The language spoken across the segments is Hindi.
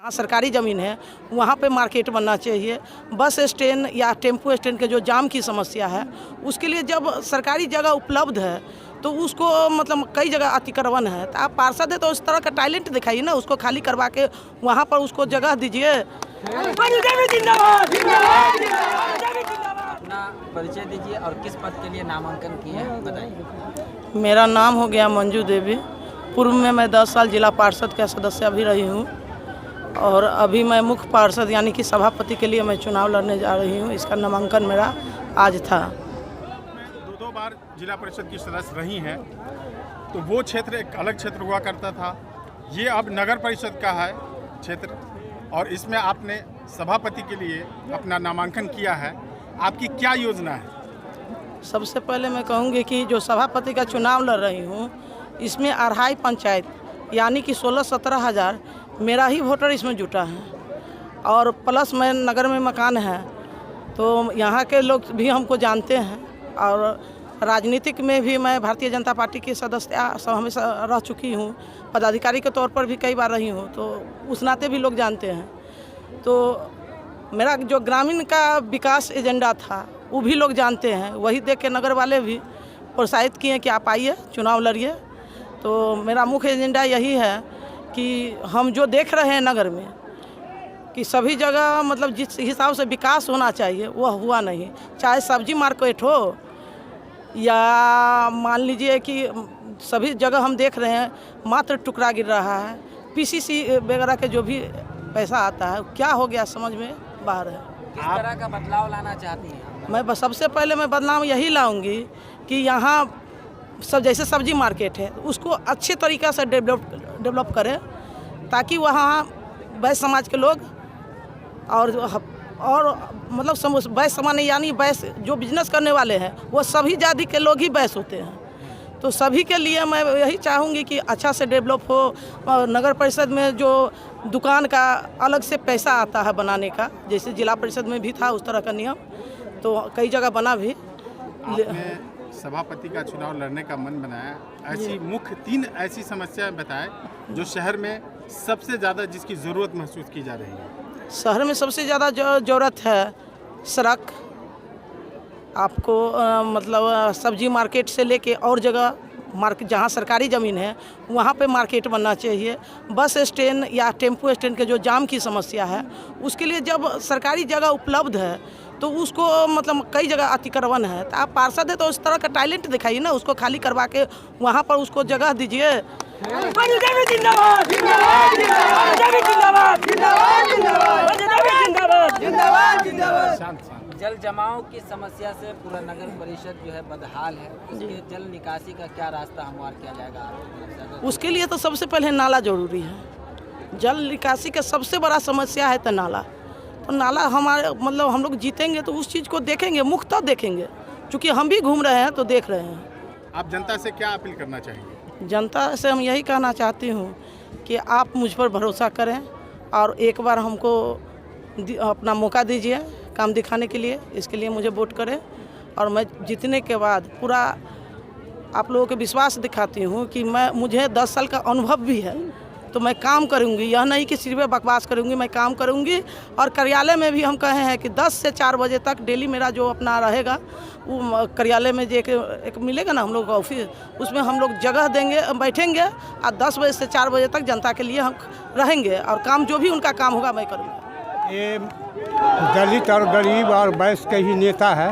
हाँ, सरकारी ज़मीन है, वहाँ पे मार्केट बनना चाहिए। बस स्टैंड या टेम्पो स्टैंड के जो जाम की समस्या है, उसके लिए जब सरकारी जगह उपलब्ध है तो उसको मतलब कई जगह अतिक्रमण है, तो आप पार्षद है तो उस तरह का टैलेंट दिखाइए ना, उसको खाली करवा के वहाँ पर उसको जगह दीजिए। अपना परिचय दीजिए और किस पद के लिए नामांकन किए हैं बताइए। मेरा नाम हो गया मंजू देवी। पूर्व में मैं 10 साल जिला पार्षद का सदस्य भी रही हूँ और अभी मैं मुख्य पार्षद यानी कि सभापति के लिए मैं चुनाव लड़ने जा रही हूँ। इसका नामांकन मेरा आज था। दो बार जिला परिषद की सदस्य रही हैं, तो वो क्षेत्र एक अलग क्षेत्र हुआ करता था, ये अब नगर परिषद का है क्षेत्र और इसमें आपने सभापति के लिए अपना नामांकन किया है। आपकी क्या योजना है? सबसे पहले मैं कहूँगी कि जो सभापति का चुनाव लड़ रही हूँ, इसमें अढ़ाई पंचायत यानी कि 16-17 हज़ार मेरा ही वोटर इसमें जुटा है और प्लस मैं नगर में मकान है, तो यहाँ के लोग भी हमको जानते हैं और राजनीतिक में भी मैं भारतीय जनता पार्टी की सदस्य हमेशा रह चुकी हूँ, पदाधिकारी के तौर पर भी कई बार रही हूँ, तो उस नाते भी लोग जानते हैं। तो मेरा जो ग्रामीण का विकास एजेंडा था वो भी लोग जानते हैं, वही देख के नगर वाले भी प्रोत्साहित किए कि आप आइए चुनाव लड़िए। तो मेरा मुख्य एजेंडा यही है कि हम जो देख रहे हैं नगर में कि सभी जगह मतलब जिस हिसाब से विकास होना चाहिए वह हुआ नहीं, चाहे सब्जी मार्केट हो या मान लीजिए कि सभी जगह हम देख रहे हैं मात्र टुकड़ा गिर रहा है। पीसीसी वगैरह के जो भी पैसा आता है क्या हो गया समझ में बाहर है। किस तरह का बदलाव लाना चाहती हैं? मैं सबसे पहले मैं बदलाव यही लाऊंगी कि यहाँ सब जैसे सब्जी मार्केट है उसको अच्छे तरीक़ा से डेवलप करें ताकि वहाँ वैश्य समाज के लोग और मतलब वैश्य समाज यानी वैश्य जो बिजनेस करने वाले हैं वो सभी जाति के लोग ही वैश्य होते हैं। तो सभी के लिए मैं यही चाहूँगी कि अच्छा से डेवलप हो। और नगर परिषद में जो दुकान का अलग से पैसा आता है बनाने का, जैसे जिला परिषद में भी था उस तरह का नियम, तो कई जगह बना भी। आपने सभापति का चुनाव लड़ने का मन बनाया, ऐसी मुख्य 3 ऐसी समस्याएं बताएं जो शहर में सबसे ज़्यादा जिसकी ज़रूरत महसूस की जा रही है। शहर में सबसे ज़्यादा ज़रूरत है सड़क, आपको मतलब सब्जी मार्केट से लेके और जगह मार्केट जहाँ सरकारी ज़मीन है वहाँ पे मार्केट बनना चाहिए। बस स्टैंड या टेम्पो स्टैंड के जो जाम की समस्या है, उसके लिए जब सरकारी जगह उपलब्ध है तो उसको मतलब कई जगह अतिक्रमण है, तो आप पार्षद है तो उस तरह का टैलेंट दिखाइए ना, उसको खाली करवा के वहाँ पर उसको जगह दीजिए। जल जमाव की समस्या से पूरा नगर परिषद जो है बदहाल है, उसके जल निकासी का क्या रास्ता हमवार किया जाएगा? उसके लिए तो सबसे पहले नाला जरूरी है। जल निकासी का सबसे बड़ा समस्या है तो नाला। तो नाला हमारे मतलब हम लोग जीतेंगे तो उस चीज़ को देखेंगे, मुख्यतः देखेंगे, क्योंकि हम भी घूम रहे हैं तो देख रहे हैं। आप जनता से क्या अपील करना चाहेंगे? जनता से हम यही कहना चाहती हूँ कि आप मुझ पर भरोसा करें और एक बार हमको अपना मौका दीजिए काम दिखाने के लिए, इसके लिए मुझे वोट करें और मैं जीतने के बाद पूरा आप लोगों के विश्वास दिखाती हूँ कि मुझे 10 साल का अनुभव भी है, तो मैं काम करूँगी। यह नहीं कि सिर्फ बकवास करूँगी, मैं काम करूँगी। और कार्यालय में भी हम कहे हैं कि 10 से 4 बजे तक डेली मेरा जो अपना रहेगा वो कार्यालय में जो एक मिलेगा ना हम लोग का ऑफिस, उसमें हम लोग जगह देंगे, बैठेंगे और 10 बजे से 4 बजे तक जनता के लिए हम रहेंगे और काम जो भी उनका काम होगा मैं करूँगा। ये दलित और गरीब और वैश्य के ही नेता है,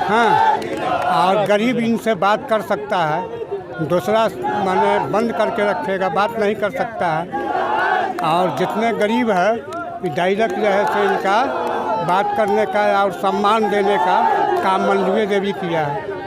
हाँ, और गरीब इनसे बात कर सकता है, दूसरा माने बंद करके रखेगा, बात नहीं कर सकता है। और जितने गरीब है डायरेक्ट जो है से इनका बात करने का और सम्मान देने का काम मंजू देवी किया है।